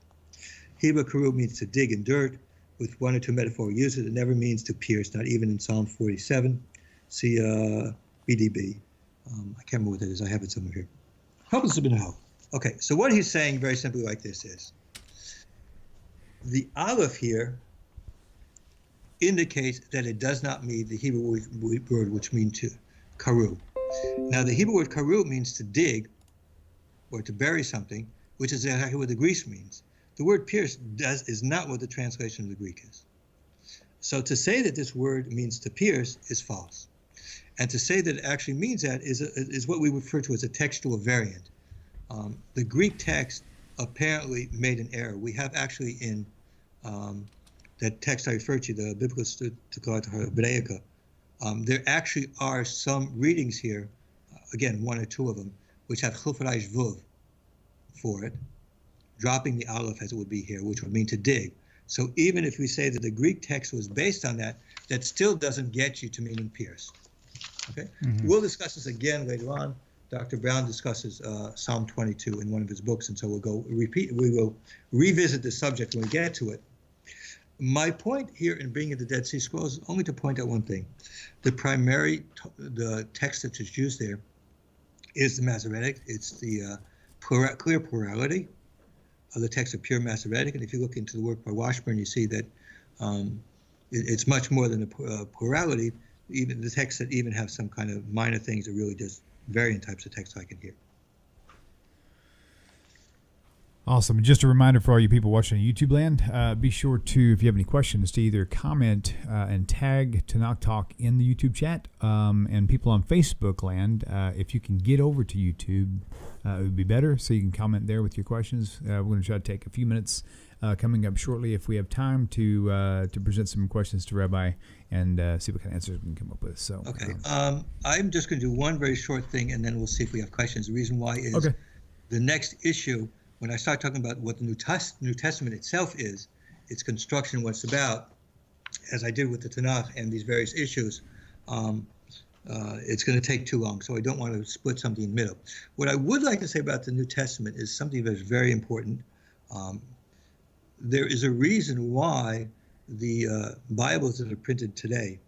Hebrew karu means to dig in dirt with one or two metaphorical uses. It never means to pierce, not even in Psalm 47. See BDB. I can't remember what that is. I have it somewhere here. Hope this has been a help. Okay, so what he's saying very simply like this is, the aleph here indicates that it does not mean the Hebrew word which means to karu. Now the Hebrew word karu means to dig or to bury something, which is exactly what the Greek means. The word pierce is not what the translation of the Greek is. So to say that this word means to pierce is false. And to say that it actually means that is what we refer to as a textual variant. The Greek text apparently made an error. We have actually in that text I referred to, the Biblical Stuttgart Hebraica, there actually are some readings here, again, one or two of them, which have chuf reish vuv for it, dropping the aleph as it would be here, which would mean to dig. So even if we say that the Greek text was based on that, that still doesn't get you to meaning pierce. Okay? Mm-hmm. We'll discuss this again later on. Dr. Brown discusses Psalm 22 in one of his books, and so we will revisit the subject when we get to it. My point here in bringing the Dead Sea Scrolls is only to point out one thing. The text that is used there is the Masoretic. It's the clear plurality of the text of pure Masoretic. And if you look into the work by Washburn, you see that it's much more than a plurality. Even the texts that even have some kind of minor things are really just variant types of text like in here. Awesome. Just a reminder for all you people watching YouTube land, be sure to, if you have any questions, to either comment and tag Tanakh Talk in the YouTube chat. And people on Facebook land, if you can get over to YouTube, it would be better, so you can comment there with your questions. We're going to try to take a few minutes coming up shortly, if we have time, to present some questions to Rabbi and see what kind of answers we can come up with. So, okay. I'm just going to do one very short thing, and then we'll see if we have questions. The reason why is the next issue, when I start talking about what the New Testament itself is, its construction, what it's about, as I did with the Tanakh and these various issues, it's going to take too long, so I don't want to split something in the middle. What I would like to say about the New Testament is something that is very important. There is a reason why the Bibles that are printed today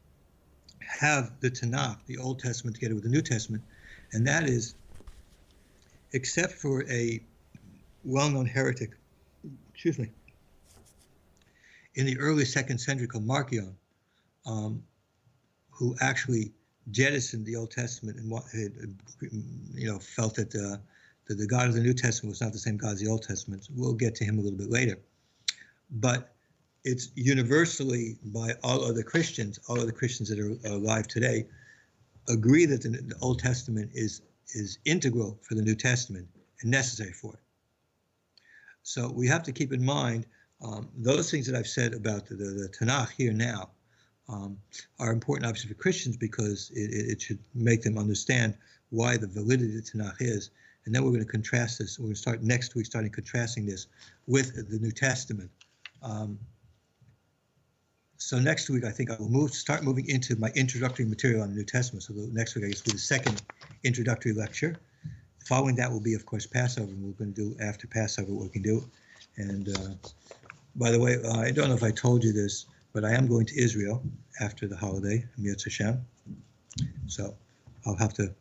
have the Tanakh, the Old Testament, together with the New Testament, and that is, except for a well-known heretic, in the early 2nd century called Marcion, who actually jettisoned the Old Testament and felt that the God of the New Testament was not the same God as the Old Testament. We'll get to him a little bit later. But it's universally by all other Christians that are alive today, agree that the Old Testament is integral for the New Testament and necessary for it. So we have to keep in mind those things that I've said about the Tanakh here now are important, obviously, for Christians because it should make them understand why the validity of the Tanakh is. And then we're going to contrast this. We're going to start next week, starting contrasting this with the New Testament. So next week, I think I will start moving into my introductory material on the New Testament. So next week, I guess, will be the second introductory lecture. Following that will be, of course, Passover. And we're going to do after Passover what we can do. And by the way, I don't know if I told you this, but I am going to Israel after the holiday, Yom Hashem. So I'll have to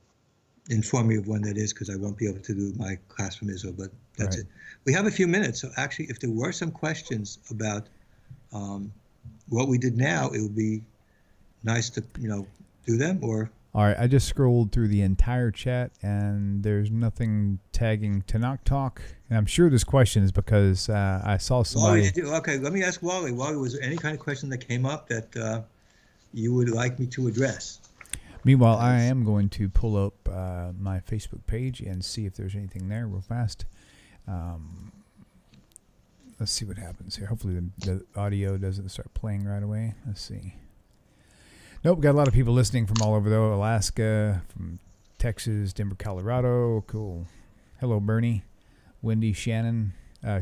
inform you of when that is because I won't be able to do my class from Israel, but that's right. it. We have a few minutes. So actually, if there were some questions about what we did now, it would be nice to, do them or. All right, I just scrolled through the entire chat, and there's nothing tagging Tanakh Talk. And I'm sure this question is because I saw somebody. Okay, let me ask Wally. Wally, was there any kind of question that came up that you would like me to address? Meanwhile, I am going to pull up my Facebook page and see if there's anything there real fast. Let's see what happens here. Hopefully the audio doesn't start playing right away. Let's see. Nope, got a lot of people listening from all over, though. Alaska, from Texas, Denver, Colorado. Cool. Hello, Bernie. Wendy, Shannon.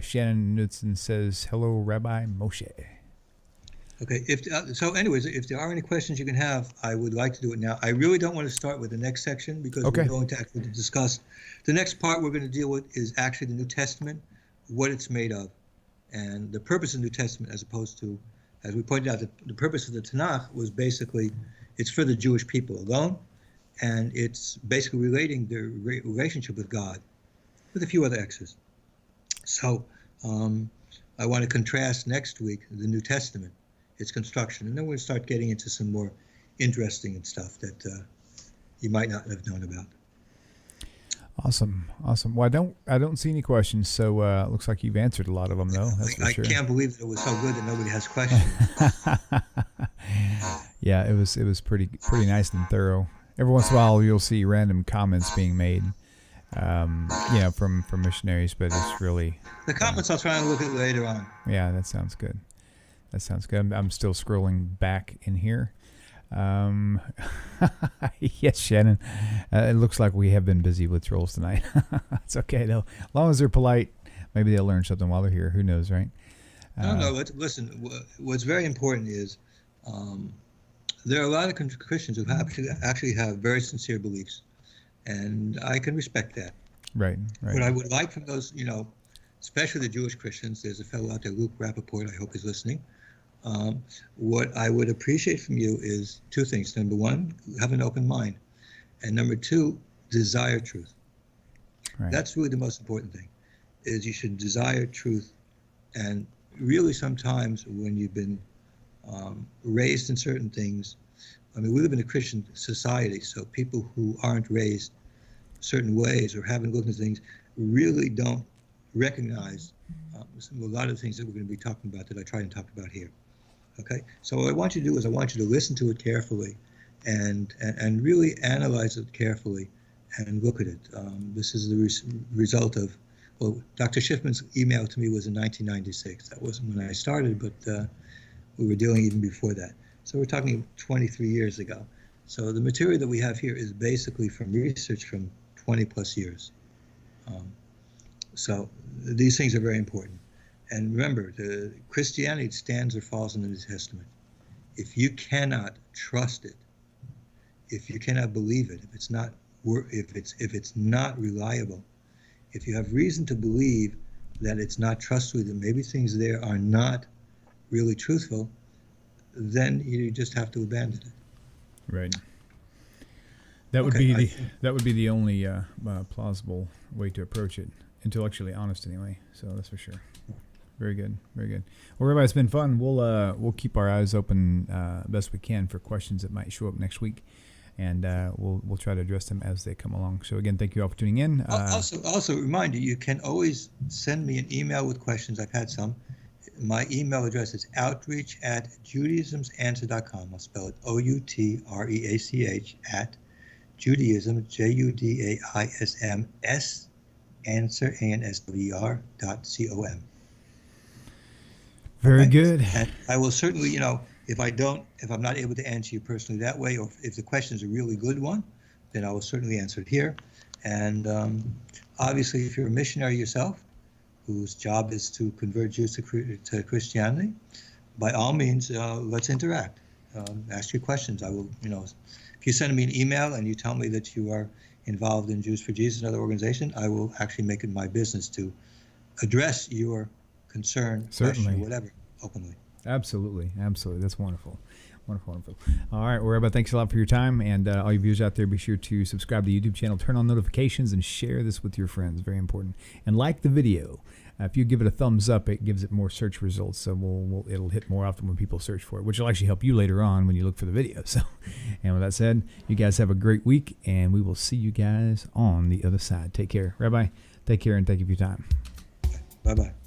Shannon Knudsen says, hello, Rabbi Moshe. Okay. Anyways, if there are any questions you can have, I would like to do it now. I really don't want to start with the next section because we're going to actually discuss. The next part we're going to deal with is actually the New Testament, what it's made of, and the purpose of the New Testament as opposed to, as we pointed out, the purpose of the Tanakh was basically, it's for the Jewish people alone, and it's basically relating their relationship with God with a few other X's. So I want to contrast next week the New Testament, its construction, and then we'll start getting into some more interesting stuff that you might not have known about. Awesome. Well, I don't see any questions, so it looks like you've answered a lot of them, though. That's for sure. I can't believe that it was so good that nobody has questions. Yeah, it was pretty nice and thorough. Every once in a while, you'll see random comments being made, from missionaries, but it's really the comments I'll try and look at later on. Yeah, that sounds good. I'm still scrolling back in here. Yes, Shannon. It looks like we have been busy with trolls tonight. It's okay though, as long as they're polite. Maybe they'll learn something while they're here. Who knows, right? No. Listen. What's very important is there are a lot of Christians who actually have very sincere beliefs, and I can respect that. Right. What I would like from those, especially the Jewish Christians, there's a fellow out there, Luke Rappaport, I hope he's listening. What I would appreciate from you is two things. Number one, have an open mind. And number two, desire truth. Right. That's really the most important thing, is you should desire truth. And really sometimes when you've been raised in certain things, we live in a Christian society, so people who aren't raised certain ways or haven't looked at things really don't recognize a lot of the things that we're going to be talking about that I try and talk about here. Okay, so what I want you to do is I want you to listen to it carefully and really analyze it carefully and look at it. This is the result of, Dr. Schiffman's email to me was in 1996. That wasn't when I started, but we were dealing even before that. So we're talking 23 years ago. So the material that we have here is basically from research from 20 plus years. So these things are very important. And remember, the Christianity stands or falls in the New Testament. If you cannot trust it, if you cannot believe it, if it's not reliable, if you have reason to believe that it's not trustworthy, that maybe things there are not really truthful, then you just have to abandon it. Right. That would be the only plausible way to approach it, intellectually honest anyway. So that's for sure. Very good. Well, Rabbi, it's been fun. We'll keep our eyes open best we can for questions that might show up next week, and we'll try to address them as they come along. So again, thank you all for tuning in. Also, remind you can always send me an email with questions. I've had some. My email address is outreach@judaismsanswer.com. I'll spell it outreach @Judaism JUDAISMS answer ANSWER.com. Very good. And I will certainly, If I'm not able to answer you personally that way, or if the question is a really good one, then I will certainly answer it here. And obviously, if you're a missionary yourself, whose job is to convert Jews to Christianity, by all means, let's interact. Ask your questions. I will, if you send me an email and you tell me that you are involved in Jews for Jesus, another organization, I will actually make it my business to address your concern, Certainly. question, whatever, openly. Absolutely. That's wonderful. Wonderful. All right, well, Rabbi, thanks a lot for your time. And all you viewers out there, be sure to subscribe to the YouTube channel, turn on notifications, and share this with your friends. Very important. And like the video. If you give it a thumbs up, it gives it more search results. So it'll hit more often when people search for it, which will actually help you later on when you look for the video. So, and with that said, you guys have a great week, and we will see you guys on the other side. Take care. Rabbi, take care, and thank you for your time. Bye-bye.